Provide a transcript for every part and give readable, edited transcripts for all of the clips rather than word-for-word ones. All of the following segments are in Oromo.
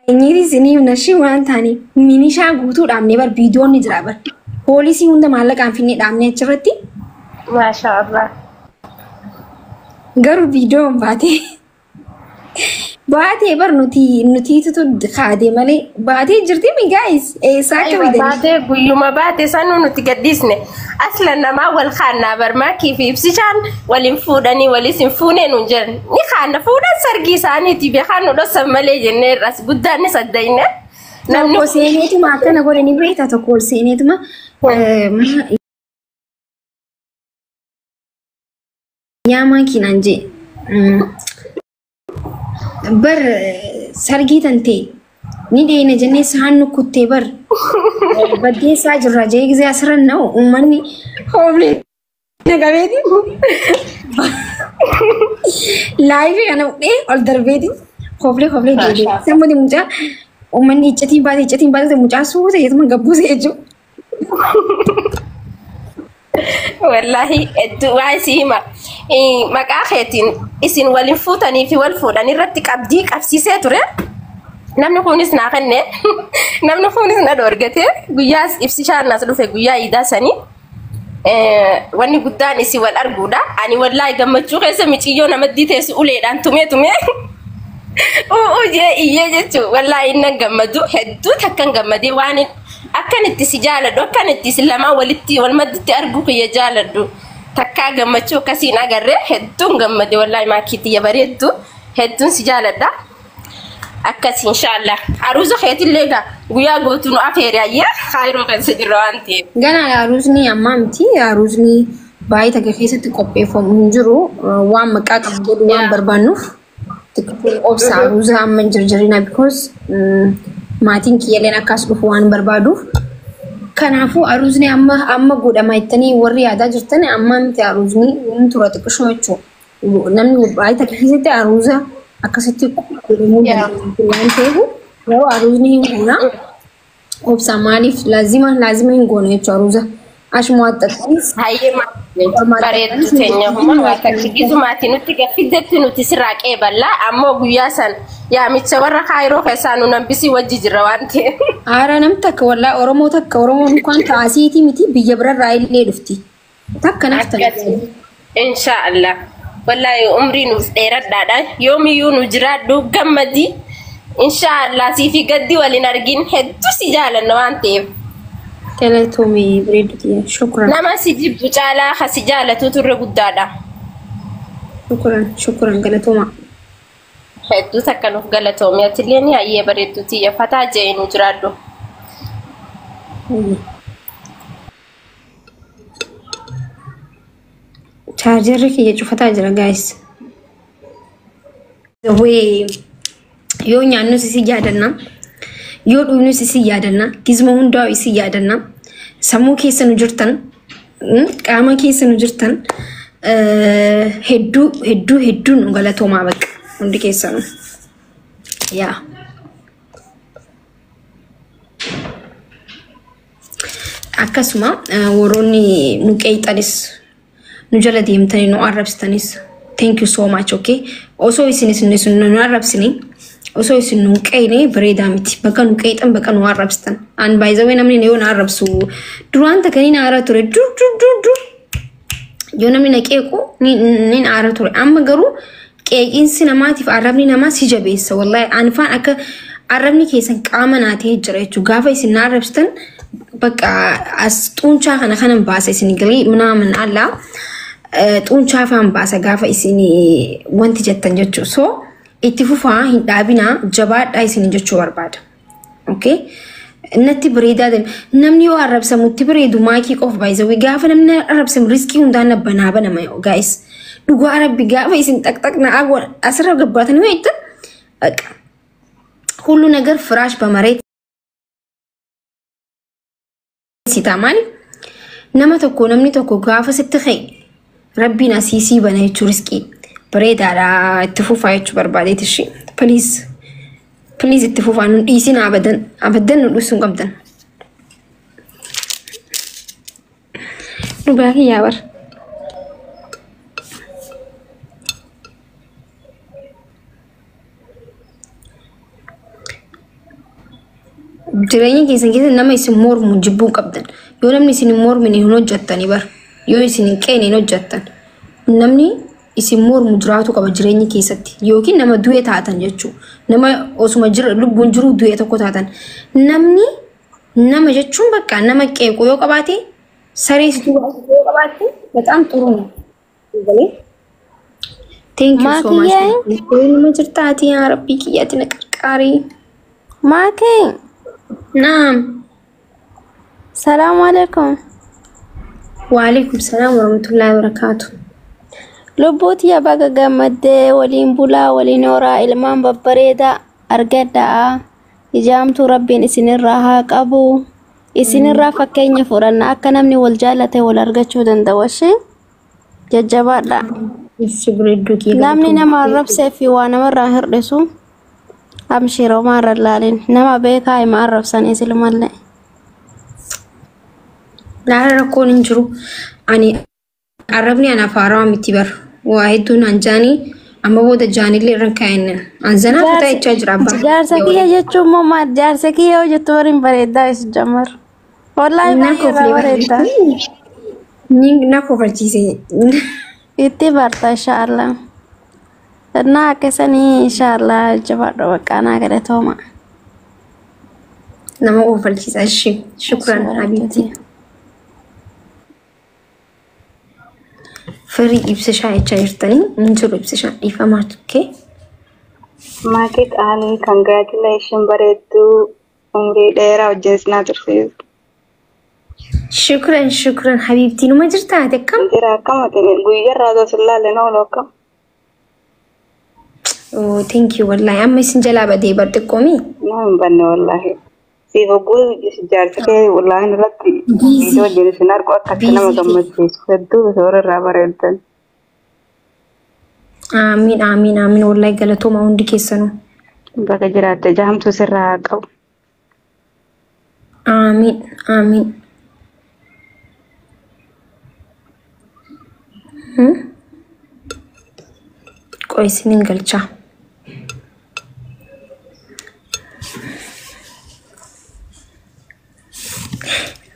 Nyiri sini nashi waan taane minishaa guutuudhaan bar viidiyoon ni jira bar. Poolisii hunda maallaqaan finne dhaabne achirratti. Maashaallah. Garuu viidiyoon baatee bar nuti tutu kaadee malee baatee jirti mi guys. Eessaa akka bidanii. Baatee guyyuma baatee sanuu nuti gaddisne. Aslan namaa wal khaannaa barmaa kiif ibsichaan waliin fuudhanii walis hin fuunee nuun jiran. Ni khaanna fuudhan sargii isaaniiti beekaan nu dhosan malee jennee irras guddaan ni saddayne. Namni seeneetuma akkana godhanii beektaa tokko ol seeneetuma. Yaamaa kinaan jee. Bar sargii tantee. Ni deene jennee saan nukuttee bar. Baddeessaa jirra jee gisee asirran na'u uummanni hooblee nagabeeti. Laayifii kana fudhee ol darbeeti. Hooblee deebi'e. Sammuu mucaa uummanni iccatiin baatee mucaa suuta jeetuma gabbuuse jechuudha. Wallahi waa isiima maqaa keetiin isin waliin fuutanii fi wal fuudhan irratti qabdii qabsiisee ture. Namni kunis naa kenne namni kunis na dorgate guyyaas ibsishaan nas dhufe guyyaa iidaa sanii wanni guddaan isi wal arguudha. Ani wallahi gammachuu keessa miciyyoo namatti teessu uleedhaan tumee jee iyyee jechuun wallahi innan gammadu hedduu takkan gammadee waan akkanitti si jaaladhu akkanitti si lamaan walitti wal madditti arguu kiyya jaaladhu takkaa gammachuu akkasiin agarree hedduun gammade wallahi maakiitiyya bareeddu hedduun si jaaladha. Akkas inshallah aruuza keetillee gaa guyyaa gootu nu afeere ayya kaayiroo keessa jirra waan ta'eef. Gana aruuzni ammaa miti aruuzni baay'ee takka keessatti qopheeffamu hin jiru waan maqaa qabu godhu waan barbaannuuf obsa aruuza amma hin jirjirina because maatiin kiyyaaleen akkas dhufu waan barbaaduuf kanaafuu aruuzni amma godhama jettanii warri yaadaa jirtan amma miti aruuzni hin tura xiqqishoo jechuudha. Namni baay'ee takka keessatti aruuza akkasitti godhamuu danda'u waan ta'eef yeroo aruuzni hin goona obsa maaliif laazima hin goona jechuudha aruuza ashmuwaxxaxxanis hayyee bareeddu teenya huma waa takkigisu maatii nutti gaffiddetti nuti sirraa qeeballaa ammoo guyyaa san yaamicha warra kaayiroo keessaa nu nambisii wajji jirra waan ta'eef. Aara nam takka wallaa Oromoon kan taasiitii miti biyya birarraa illee dhufti takka nafta. Inshaallah. Wallahi umri nuuf dheeradhaadha yoomiyyuu nu jiraadhu gammadi inshallah siifi gaddi waliin argin hedduu si jaalanna waan ta'eef. Galatoomii bareeddu shukran. Nama si jibbu caalaa ha si jaalatu turre guddaadha. Shukran galatooma. Hedduu takka nuuf galatoomii atillee ni hayyee bareeddu tiyya fataa jee nu jiraadhu. Charger kiyya cufataa jira guys. Yoo nyaannu si yaadanna yoo dhugnu si yaadanna gizma hundaa si yaadanna sammuu keessa nu jirtan qaama keessa nu jirtan hedduu nu galatoomaa baqa hundi keessanu yaa akkasuma warroonni nu qeexanis nu jala deemtanii nu arrabsitanis thank you so much okay osoo isinis nu arrabsini osoo isin nu qeene bareedaa miti bakka nu qeexan bakka nu arrabsitan an by the way namni yoo na arrabsu duraan takanii na aara ture yoo namni na qeequ ni na aara ture amma garuu qeeqiinsi namaatiif arrabni namaa si jabeessa wallahi anfaan akka arrabni keessan qaama naatee jira jechuudha gaafa isin na arrabsitan bakka as xuunchaa kana baasa isin galii minaamin allaa xuunchaa faan baasa gaafa isin wanti jettan jechuudha so itti fufaa hin dhaabinaa jabaadhaa isin jechuu barbaada okay natti bareedaa namni yoo arrabsamutti bareedu maakii qof baay'ee gaafa namni arrabsamu riskii hundaan banaa banama guys dhugaa rabbi gaafa isin xaqxaqna asirra gabbaatan yoo ittan ሁሉ ነገር ፍራሽ በመሬት ሲታማል nama tokko namni tokko gaafa sitti khay rabbiin asiisii bana jechuu riskii bareedaadha itti fufaa jechuu barbaadeeti ishee please itti fufaa nun dhiisin abadan nu dhusuun qabdan dhugaa kiyyaa bar jireenya keessan keessa nama isin mormu jibbuu qabdan. Yoo namni isin mormu hin hojjettani bar. Yoo isin hin qeene hin hojjettan. Namni isin mormu jiraatu qaba jireenya keessatti. Yookiin nama du'e taatan jechuudha. Nama osuma jira lubbuun jiru du'e tokko taatan. Namni nama jechuun bakka nama qeequ yoo qabaate saree situ yoo qabaate በጣም ጥሩ ነው. Thank you so much. Nama jirtaati yaa rabbii kiyyaatti na qarqaari. Maakee. Naam. Salaamu alaikum. Wa alaikum salaam wa rahmatullahi wa barakatuh. Lubbuuti yaa baga gammaddee waliin bulaa waliin horaa ilmaan babbareedaa argadhaa. Ijaamtuu rabbiin isinirraa haa qabu. Isinirraa fakkeenya fudhanna akka namni wal jaalate wal argachuu danda'u ishee jajjabaadha. Namni nama arrabsee fi waa namarraa hir'isu abshiroo maarra laalin nama beekaa hima arrabsanii silmallee. Laala rakkoon hin jiru. Ani arrabni anaaf haarawaa miti bar. Waa hedduun anjaanii amma booda jaanillee irra kaa'innan. Anzanaa kutaa jechaa jira abbaa. Jaarsa kiyya jechuun moo maal jaarsa kiyya yoo jettu waliin bareeddaa is jammar. Wallaahi baay'ee bareeddaa. Na kofalchiise. Itti barta inshaallah. Naa akkasanii inshaallah jabaadha bakka naa galatooma. Nama kofalchiisa ishee. Shukran habiibti. Firii ibsishaa jechaa jirtanii hin jiru ibsishaa dhiifamaatu kee. Maakii qaanii congratulations bareedduu umrii dheeraa hojjeesnaa tursiisu. Shukran habiibti numa jirtaate akkam? Jira akkam guyyarraa osoo laalee oolu akkam? Oh thank you wallahi amma isin jalaa badee bar xiqqoomii. Nama hin banne wallahi. Siif hogguu jaarsa kee wallahi irratti viidiyoo wajjin isin argu akka nama gammachiisu hedduu soora irraa bareeddan. Amiin wallahi galatooma hundi keessanuu. Bakka jiraatte jaamtuu sirraa haa qabu. Amiin. Qoy isinin galchaa.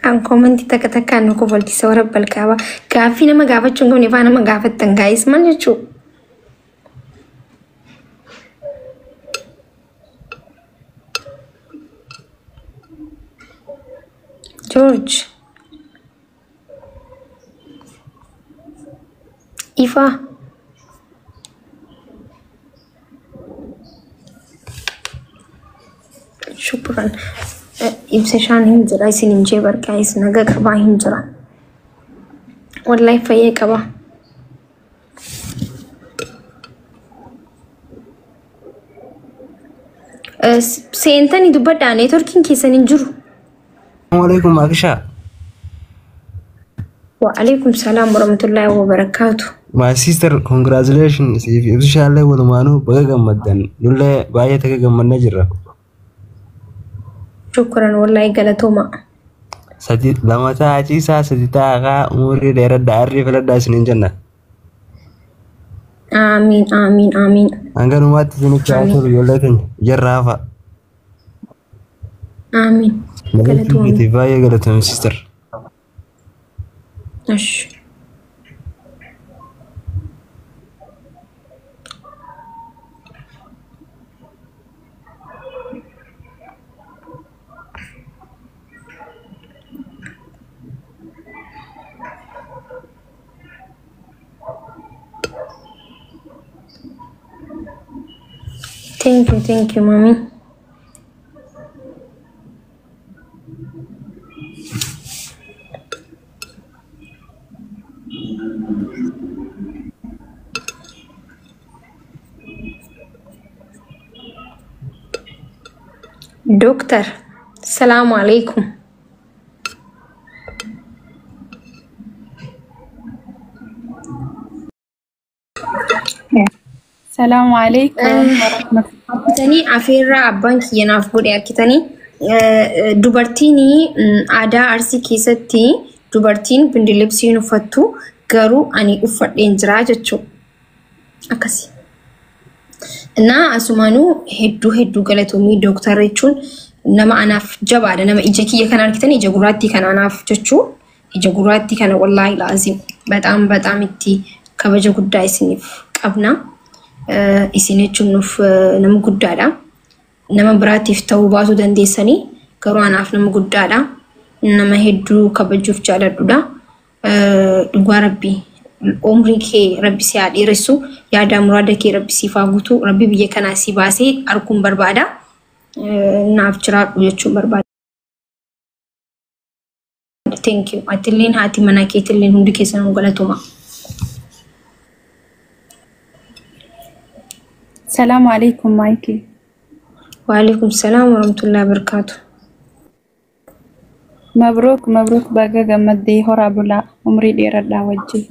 An komantii takka nu kofalchiisa warra balqaaba. Gaaffii nama gaafachuun qabne faa nama gaafattan gaa'is maal jechuu? George. Ifa. Shukran. Ibsishaan hin jira isin hin jee barqaa isin naga qabaa hin jira. Wallahi fayyee qaba. Seentanii dubbadhaa neetworkiin keessan hin jiru. Assalamualaikum Akisha. Wa alaikum salaam wa rahmatullahi wa barakatuh. My sister, congratulations. If you shall let Walmanu Bagamadan, Nule Bayataka Gamana Jira. Shukran wallahi galatoma. Sati Lamata Chisa Satita Muri Dera Dari Veladas Ninjana. Amin. I'm gonna what is in the chapter you're letting Jarafa. Amin. Galatoma. Galatoma sister. Ash. Thank you, mommy. Doctor, Assalamu alaikum. Assalamu alaikum warahmatullahi. Tani afeerraa abbaan kiyyanaaf godhe akkitanii dubartiin aadaa Arsii keessatti dubartiin bindilibsiin uffattu garuu ani uffadheen jira jechuudha. Akkasii. Naa asumaanuu hedduu galatoomii doktara jechuun nama anaaf jabaadha nama ija kiyya kana argitan ija gurraattii kana anaaf jechuu ija gurraattii kana wallahi laazim በጣም itti kabaja guddaa isiniif qabna isin jechuun nuuf nama guddaadha nama biraatiif ta'uu baatu dandeessanii garuu anaaf nama guddaadha nama hedduu kabajuuf jaaladhuudha dhugaa rabbii umrii kee rabbi si dheeressu yaada muraada kee rabbi si faagutu rabbi biyya kana si baasee arguun barbaada naaf jiraadhu jechuun barbaada thank you atilleen haati mana keetilleen hundi keessan galatuma السلام عليكم مايكي وعليكم السلام ورحمة الله وبركاته مبروك بقى جمدي هرا بلا عمري دير الله وجهي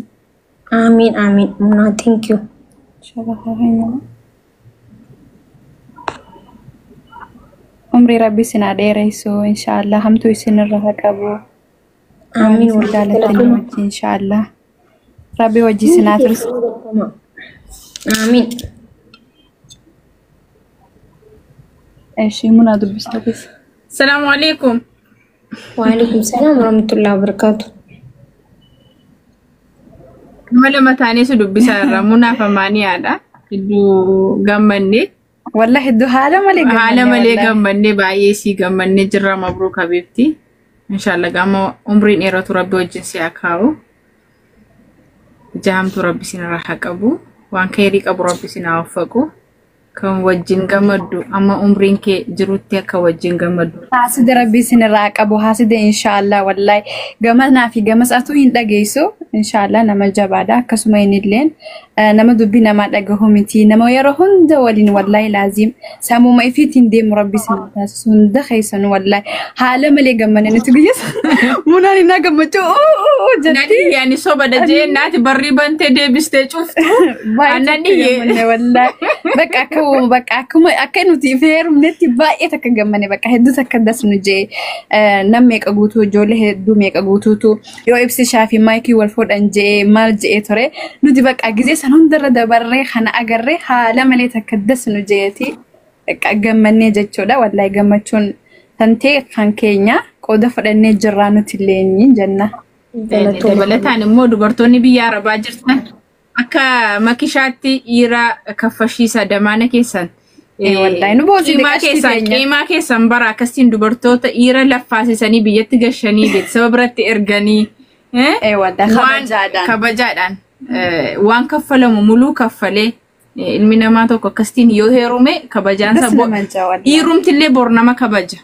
آمين منا thank you شبه هنا عمري ربي سنا ديريسو إن شاء الله هم توي سن الرهق أبو آمين والله إن شاء الله ربي وجهي سنا ترس آمين ايش منى دبستبس السلام عليكم وعليكم السلام ورحمة الله وبركاته ملما تاني سدبسا رمونا فماني هذا دو غمني والله دو حاله ملي غمني بايسي غمني جرا مبروك حبيبتي ان شاء الله غامو عمري نيرو ربي وجنسي اكاو جامت ربي سين راح قبو وان خيري قبو ربي سين اوفقو كم وجين غمدو اما عمرين كي جروتي كا وجين غمدو حاسد ربي سن راقبو حاسد ان شاء الله والله غمنا في غمساتو ين دغيسو ان شاء الله نما جبادا كسمين لين نما دبي نما دغهومتي نما يرهون دولين والله لازم سامو ما يفيت اندي ربي سن سن دخيسن والله حاله ملي غمن نتغيس مناني نا غمچو جدي يعني سو بدجي نات بري بنت دبست شفت انني والله بقى اكنو تيفير منتي باي تكغمني بقى هدو تكدس نجي نميق اغوتو جوله هدو ميق اغوتو يو ابس شافي مايكي والفود انجي مالجي توري ندي بقى غزي سنون درد بري خنا اغري حاله ملي تكدس نجيتي بقى غمني جچودا والله غمچون تنتي كان كينيا قود فدني جرانو تليني جنة بلتان مو دبرتوني بيا ربا جرتن akka makishaatti ira kafashisa damana keessan wallahi nu boozi qiima keessan bara akkasiin dubartoota ira laffaasisanii biyyatti gashanii beeksaba biratti erganii wallahi kabajaadhaan waan kaffalamu muluu kaffalee ilmi namaa tokko akkasiin yoo heerume kabajaansa dhiirumtillee bor nama kabaja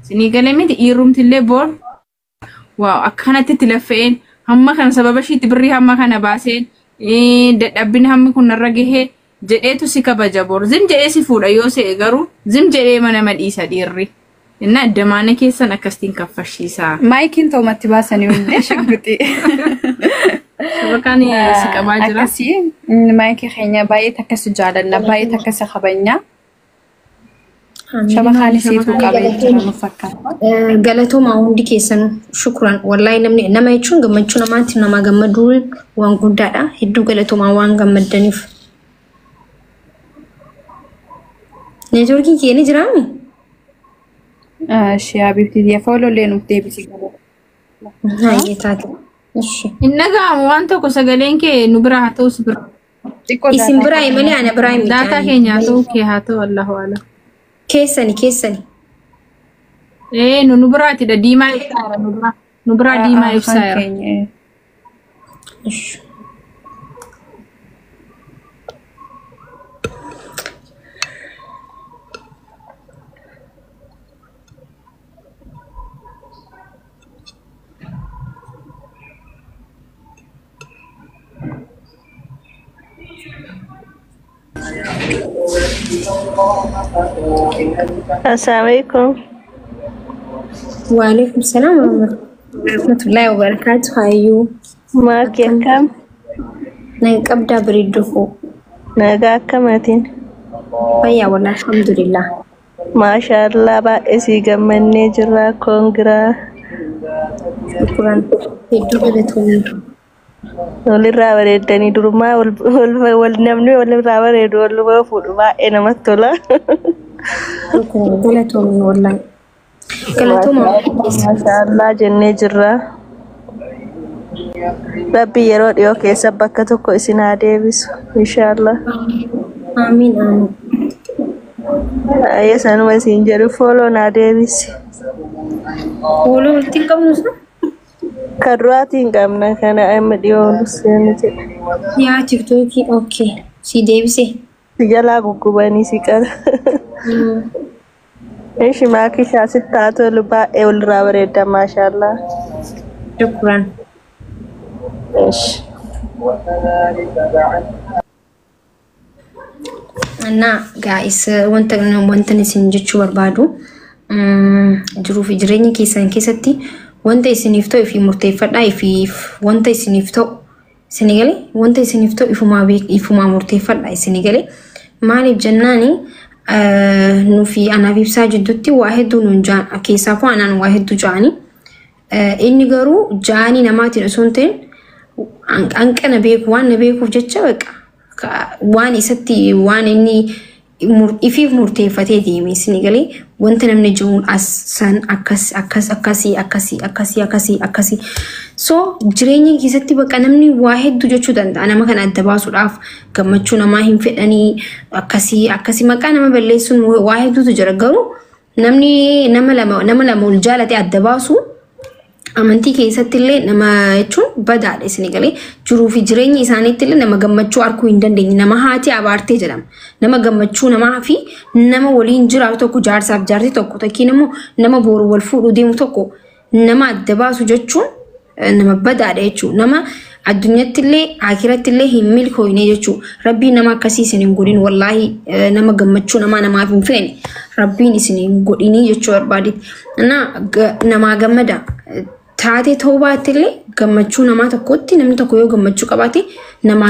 sinii galee miti dhiirumtillee bor waaw akkanatti tilaffeen hamma kan sababa shiitti birrii hamma kana baaseen dadhabbiin hammi kun narra gahee jedheetu si kabaja bor zim jedhee si fuudha yoo se'e garuu zim jedhee mana madhiisa dhiirri inna addamaana keessan akkasiin kaffashiisaa maayikiin toomatti baasanii hundee shibbitii sabakaan si qabaa jira akkasii maayikii keenya baay'ee takkasi jaalanna baay'ee takkasi kabanya shabakaan isiituu qabee jira nu fakkaata galatoomaa hundi keessan shukran wallahi namni nama jechuun gammachuu namaatti nama gammaduun waan guddaadha hedduu galatoomaa waan gammadaniif neetworkiin kee ni jiraami shi habibti ya follow leen uf deebisi gaba hayyataati ishi innaga waan tokko sagaleen kee nu bira haa ta'u si bira isin bira imani ana bira imani daataa keenya haa ta'u kee haa ta'u Allahu a'lam keessani nu biraati da diimaa ibsaara nu bira diimaa ibsaara Assalamualaikum. Waalaikumsalam warahmatullahi wabarakatuh. Hayu. Maaf yakam. Naqabda biriduhu. Naga kamatin. Bayya wallahi alhamdulillah. Mashallah ba isi gamanne jira kongra. Shukran. Hiddu galatoni. Walirraa bareedanii durumaa wal namni walirraa bareedu wal fuudhu baay'ee namatti tola. Galatoomi wallahi. Galatuma. Maashaallah jennee jirra. Rabbi yeroo dhiyoo keessa bakka tokko isin haa deebisu inshaallah. Amiin amiin. Ayya sanuma isin jedhu fooloo naa deebisi. Fooloo walitti hin qabnu sana? Kan duraatiin qabna kana amma dhiyoo seenu jedha. Yaa tiktookii okay. Si deebisee. Si jalaa guggubanii si qara. Ishi maakishaa sitti haa tolu baay'ee walirraa bareedda maashaallah. Shukran. Ishi. Nah guys, wanta isin jechuu barbaadu jiruu fi jireenya keessan keessatti wanta isiniif ta'u fi murteeffadhaa fi wanta isiniif ta'u isinii galee wanta isiniif ta'u ifumaa murteeffadhaa isinii galee maaliif jennaani nufi anaaf ibsaa jidduutti waa hedduu nuun jaan keessaafuu anaan waa hedduu jaani inni garuu jaanii namaatiin osoo hin ta'in hanqina beeku waan na beekuuf jecha baqa waan isatti waan inni ifiif murteeffatee deeme isinii galee wanta namni jiruun san akkasii so jireenya keessatti baqa namni waa hedduu jechuu danda'a nama kana adda baasuudhaaf gammachuu namaa hin fedhanii akkasii maqaa nama balleessuun waa hedduutu jira garuu namni nama lama ol jaalate adda baasu amantii keessatti illee nama jechuun badaadha isinii galee jiruu fi jireenya isaaniitti illee nama gammachuu arguu hin dandeenye nama haati abaartee jedhama nama gammachuu namaa fi nama waliin jiraatu tokko jaarsaaf jaartii tokko takkiin immoo nama boru wal fuudhuu deemu tokko nama adda baasu jechuun nama badaadha jechuun nama addunyatti illee akiratti illee hin milkooyne jechuun rabbiin nama akkasii isin hin godhin wallaahi nama gammachuu namaaf hin feene rabbiin isin hin godhinii jechuu barbaadetti namaa gammada. Taatee ta'uu baattillee gammachuu namaa tokkotti namni tokko yoo gammachuu qabaate namaa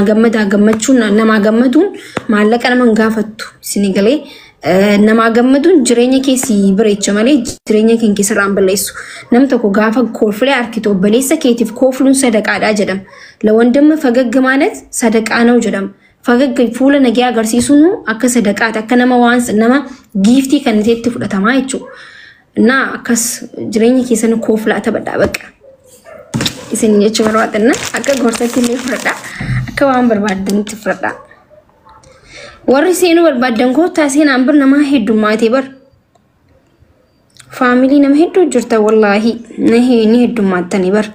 gammaduun maallaqa nama hin gaafattu isinii galee namaa gammaduun jireenya keessi bireecha malee jireenya keenya keessarraan balleessu namni tokko gaafa koolfilee harkitu obboleessa keetiif koofluun sadaqaadhaa jedhama lawandamma fagagga maalat sadaqaa na'u jedhama fagagga fuula nagee agarsiisuun akka sadaqaati akka nama giiftii kan itti fudhatamaa jechuudha. Na akkas jireenya keessan kooflaa taphaadhaa baqa. Isin jechuun barbaaddanna akka gorsatti illee fudhadhaa akka waan barbaadanitti fudhadhaa. Warri seenuu barbaaddan koottaa seenaan bir namaa heddummaatee bar. Faamilii nama hedduu jirta wallaahi ni heddummaatanii bar.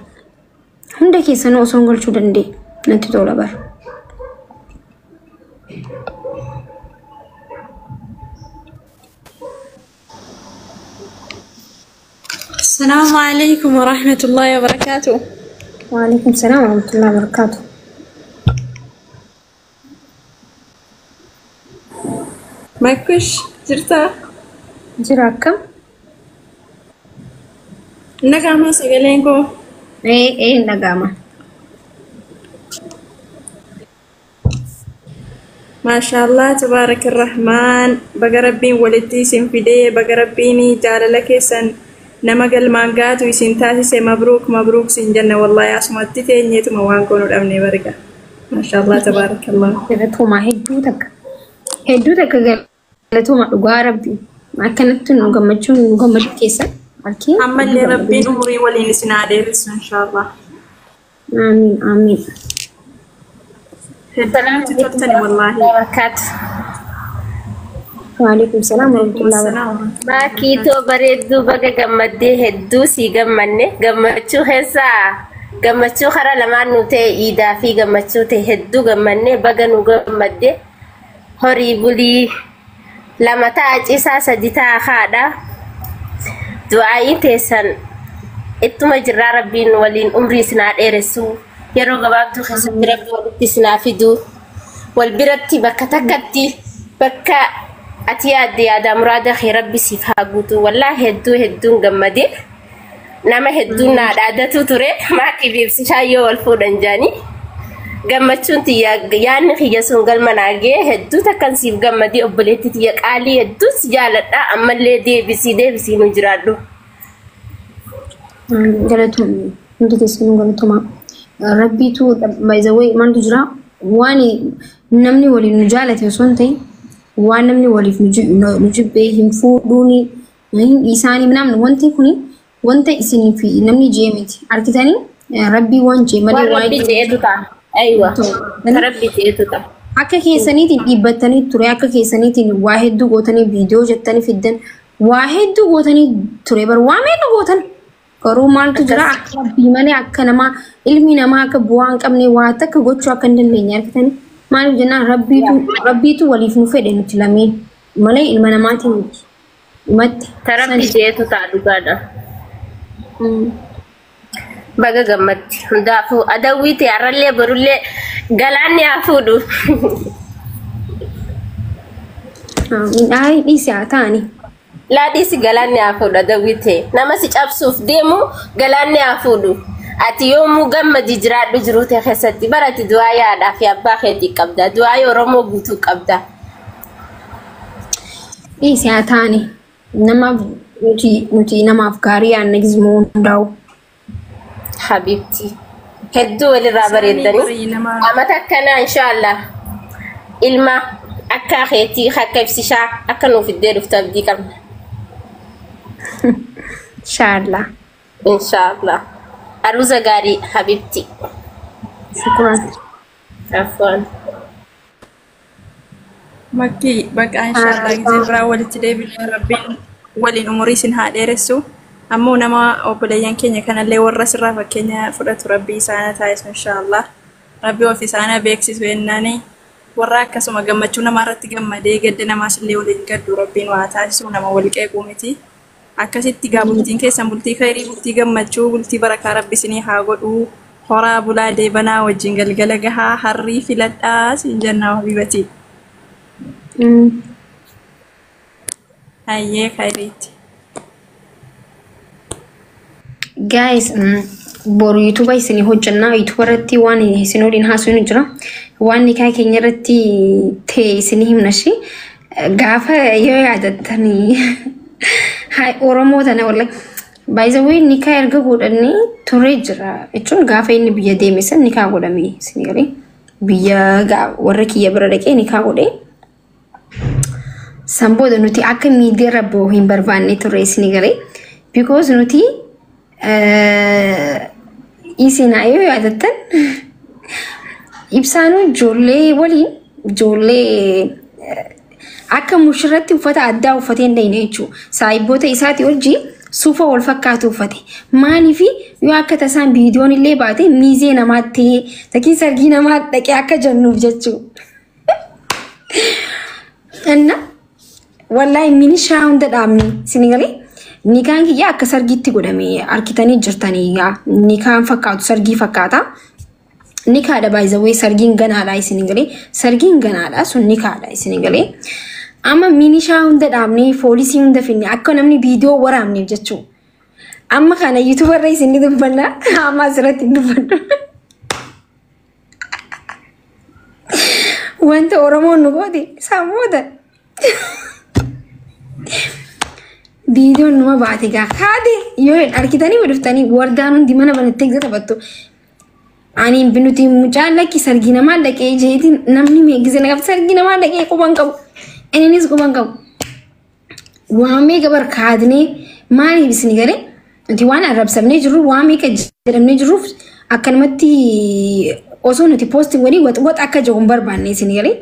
Hunda keessanuu osoo galchuu danda'e natti tola bar. السلام عليكم ورحمة الله وبركاته. وعليكم السلام ورحمة الله وبركاته. ماكوش جرتا؟ جراكم؟ نقامة سجلينكو؟ ايه نقامة. ما شاء الله تبارك الرحمن بقربين ولدتي سنفيدي بقربيني جاللك سن nama galmaangaatu isin taasise mabruuk sin janna wallahi asumatti teenyeetuma waan koonu dhabne barga maashaallah tabaarakallah galatuma hedduu takka galatuma dhugaa rabbi akkanatti nu gammadu keessa arki ammallee rabbiin umurii waliin isin haa deebisu inshaallah amiin heddanaatti tottani wallahi barakaatu. وعليكم السلام ورحمة الله وبركاته. Maakiitoo bareedduu baga gammaddee hedduu si gammanne gammachuu karaa lamaan nu ta'e iidaa fi gammachuu ta'e hedduu gammanne baga nu gammadde horii bulii lama ta'a ciisaa sadi ta'a haadha du'aayin teessan ittuma jirraa rabbiin waliin umrii isinaa dheeressu yeroo gabaabduu keessatti rabbi walitti isinaa fiduu wal biratti bakka takkatti bakka ati yaada muraada khee rabbi siif haa guutu wallahi hedduun gammade nama hedduun na dhaadatu ture maatii beebsishaa yoo wal fuudhan jaanii gammachuun tiyya yaanni kiyya sun galma naagee hedduu takkan siif gammadee obboleetti tiyya qaalii hedduu si jaaladha ammallee deebisii nu jiraadhu. Galatuma hundi keessanuu galatuma rabbiitu baay'ee maaltu jira waan namni waliin nu jaalate osoo hin ta'in waan namni waliif nu jibbee hin fuudhuuni isaanii minamni wanta isinii fi namni jee miti arkitanii rabbii waan jee malee waan rabbii jeetu ta'a. Aywa. Rabbii jeetu ta'a. Akka keessaniitiin dhiibbattanii ture akka keessaniitiin waa hedduu gootanii viidiyoo jettanii fiddan waa hedduu gootanii ture bar waa meeqa gootan garuu maaltu jira akka rabbii malee akka namaa ilmi namaa akka bu'aa hin qabne waa takka gochuu akka hin dandeenye arkitanii maaliif jennaan rabbiitu waliif nu fedhe nuti lameen malee ilma namaatiin miti. Rabbii jeetu ta'a dhugaadha. Baga gammatti hundaafuu adawwiiti har'allee borullee galaanni haa fuudhu. Midhaan dhiisi haa ta'ani. Laadhiisi galaanni haa fuudhu adawwiiti nama si cabsuuf deemu galaanni haa fuudhu. Ati yoomuu gammadi jiraadhu jiruu ta'e keessatti barati du'aa yaadhaa fi abbaa keetii qabda du'aa Oromoo guutuu qabda. Dhiisi haa ta'ani. Namaaf nuti namaaf gaarii yaadna gizmoo hundaa'u. Habibti hedduu walirraa bareeddanii amata akkanaa inshallah ilma akka keetii akka ibsishaa akka nuuf iddee dhuftu abdii qabna. Inshallah. Aruuza gaarii Habibti. Shukran. Afwan. Makki bakka inshallah gizee biraa walitti deebinee rabbiin waliin umurii isin haa dheeressu. Ammoo nama obboleeyyan keenya kanallee warra sirraa fakkeenya fudhatu rabbii isaanii taasisu inshallah. Rabbii ofii isaanii beeksisu jennaani warra akkasuma gammachuu namaa irratti gammadee gadda namaas illee waliin gaddu rabbiin waa taasisu nama wal qeequu miti. Akkasitti gaa bultiin keessan bultii khairii bultii gammachuu bultii barakaa rabbi isinii haa godhu horaa bulaa deebanaa wajjin galgala gahaa harrii filadhaa siin jennaa Habibati. Hayyee khairiiti. Guys, boru YouTube isinii hojjannaa YouTube irratti waan isin waliin haasawnu jira. Waan nikaa keenya irratti ta'e isinii himnashi. Gaafa yoo yaadattanii hai Oromoo tana wallahi by the way nikaa erga godhanii turee jira. Jechuun gaafa inni biyya deeme san nikaa godhame isinii galee biyya warra kiyya bira dhaqee nikaa godhee san booda nuti akka miidiyaa irra ba'uu hin barbaanne ture isinii galee because nuti isina yoo yaadatan ibsaanuu ijoollee waliin ijoollee akka mushirratti uffata addaa uffatee hin dhayne jechuudha. Saayibboota isaati wajji suufa wal fakkaatu uffate. Maaliif yoo akka tasaan viidiyoon illee baate miizee namaatti takkii sargii namaa dhaqee akka jennuuf jechuudha. Anna wallahi minishaa hunda dhaabni isin galee. Nikaan kiyya akka sargiitti godhame arkitanii jirtanii nikaan fakkaatu sargii fakkaata. Nikaadha by the way sargiin ganaadha isin galee sargiin ganaadha sun nikaadha isin galee. Amma minishaa hunda dhaabnee poolisii hunda finne akka namni viidiyoo waraabneef jechuudha. Amma kana YouTube irra isin dubbanna amma asirratti dubbanna. Wanta Oromoon nu goote sammuuta. Video numa baate gaa kaade yoo arkitanii dhuftanii wardaan hundi mana banatti eegzata battu ani binuti mucaan lakki sargii namaa dhaqee jeetiin namni meegize nagaaf sargii namaa dhaqee quban qabu eninis quban qabu waamee gabar kaadnee maaliif isin galee nuti waan arrabsamnee jirru waamee ka jedhamnee jirruuf akkanumatti osoo nuti poostiin walii waxwaxa akka jiru hin barbaanne isin galee